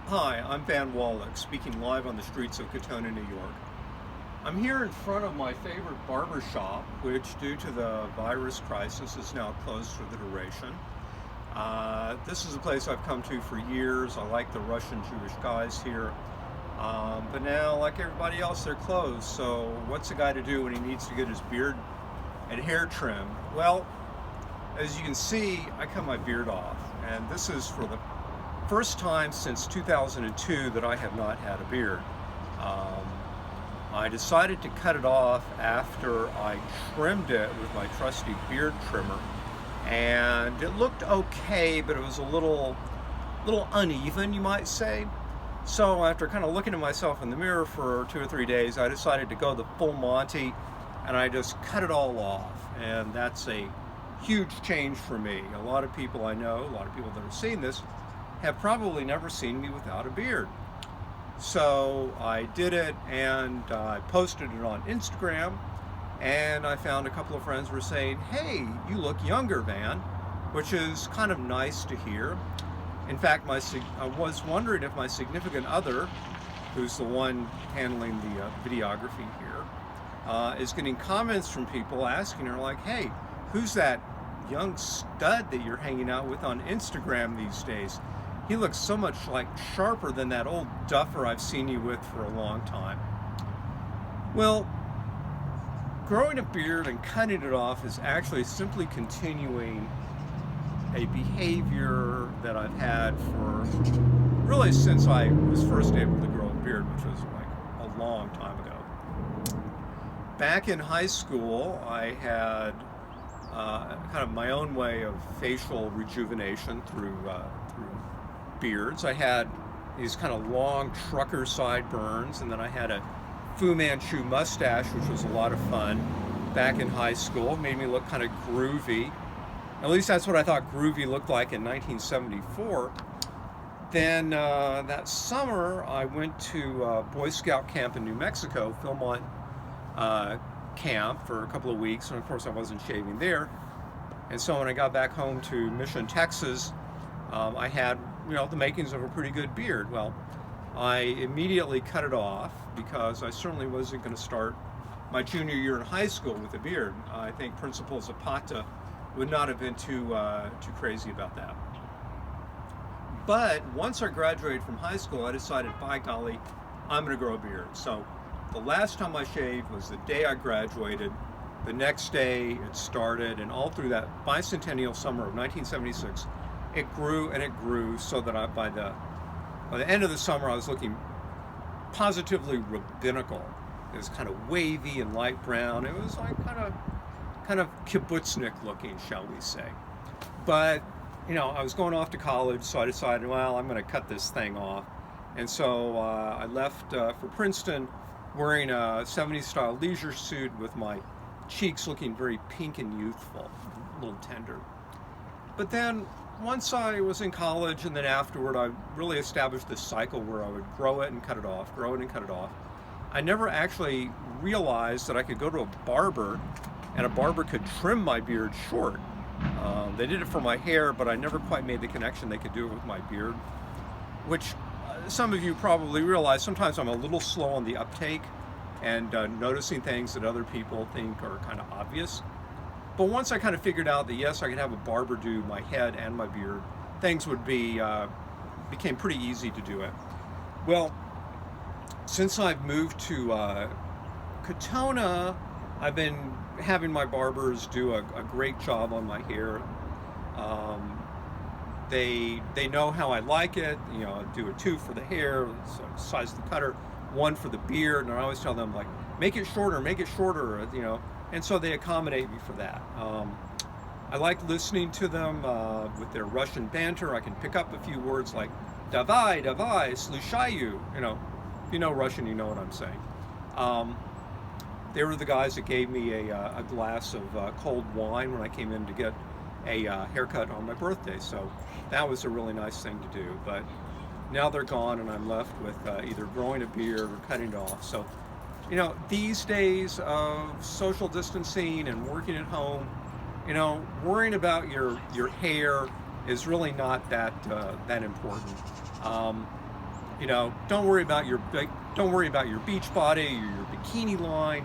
Hi, I'm Van Wallach, speaking live on the streets of Katona, New York. I'm here in front of my favorite barber shop, which, due to the virus crisis, is now closed for the duration. This is a place I've come to for years. I like the Russian Jewish guys here. But now, like everybody else, they're closed. So what's a guy to do when he needs to get his beard and hair trimmed? Well, as you can see, I cut my beard off. And this is for the first time since 2002 that I have not had a beard. I decided to cut it off after I trimmed it with my trusty beard trimmer, and it looked okay, but it was a little uneven, you might say. So after kind of looking at myself in the mirror for 2 or 3 days, I decided to go the full Monty, and I just cut it all off. And that's a huge change for me. A lot of people I know, a lot of people that have seen this, have probably never seen me without a beard. So I did it, and I posted it on Instagram, and I found a couple of friends were saying, "Hey, you look younger, Van," which is kind of nice to hear. In fact, I was wondering if my significant other, who's the one handling the videography here, is getting comments from people asking her, like, "Hey, who's that young stud that you're hanging out with on Instagram these days? He looks so much like sharper than that old duffer I've seen you with for a long time." Well, growing a beard and cutting it off is actually simply continuing a behavior that I've had for really since I was first able to grow a beard, which was like a long time ago. Back in high school, I had kind of my own way of facial rejuvenation through beards. I had these kind of long trucker sideburns, and then I had a Fu Manchu mustache, which was a lot of fun back in high school. It made me look kind of groovy. At least that's what I thought groovy looked like in 1974. Then that summer, I went to Boy Scout camp in New Mexico, Philmont camp, for a couple of weeks, and of course I wasn't shaving there. And so when I got back home to Mission, Texas, I had, the makings of a pretty good beard. Well, I immediately cut it off because I certainly wasn't going to start my junior year in high school with a beard. I think Principal Zapata would not have been too crazy about that. But once I graduated from high school, I decided, by golly, I'm going to grow a beard. So the last time I shaved was the day I graduated. The next day it started, and all through that bicentennial summer of 1976, it grew and it grew, so that by the end of the summer I was looking positively rabbinical. It was kind of wavy and light brown. It was like kind of kibbutznik looking, shall we say. But I was going off to college, so I decided, well, I'm going to cut this thing off. And so I left for Princeton wearing a 70s style leisure suit with my cheeks looking very pink and youthful, a little tender. But then once I was in college, and then afterward, I really established this cycle where I would grow it and cut it off, grow it and cut it off. I never actually realized that I could go to a barber, and a barber could trim my beard short. They did it for my hair, but I never quite made the connection they could do it with my beard, which some of you probably realize sometimes I'm a little slow on the uptake and noticing things that other people think are kind of obvious. But once I kind of figured out that yes, I could have a barber do my head and my beard, things became pretty easy to do it. Well, since I've moved to Katona, I've been having my barbers do a great job on my hair. They know how I like it. I do a 2 for the hair, so size of the cutter, 1 for the beard, and I always tell them, like, make it shorter, and so they accommodate me for that. I like listening to them with their Russian banter. I can pick up a few words like davai, slushayu. If you know Russian, you know what I'm saying. They were the guys that gave me a glass of cold wine when I came in to get a haircut on my birthday. So that was a really nice thing to do. But now they're gone, and I'm left with either growing a beard or cutting it off. So, these days of social distancing and working at home, worrying about your hair is really not that important. You know, don't worry about your beach body or your bikini line.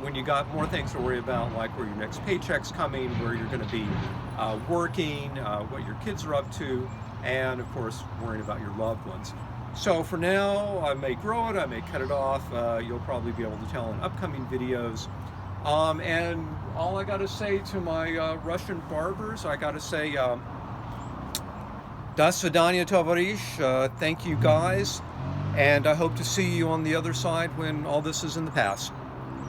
When you got more things to worry about, like where your next paycheck's coming, where you're going to be working, what your kids are up to, and of course worrying about your loved ones. So for now, I may grow it, I may cut it off. You'll probably be able to tell in upcoming videos. And all I got to say to my Russian barbers, I got to say, "Do svidaniya, tovarish." Thank you guys, and I hope to see you on the other side when all this is in the past.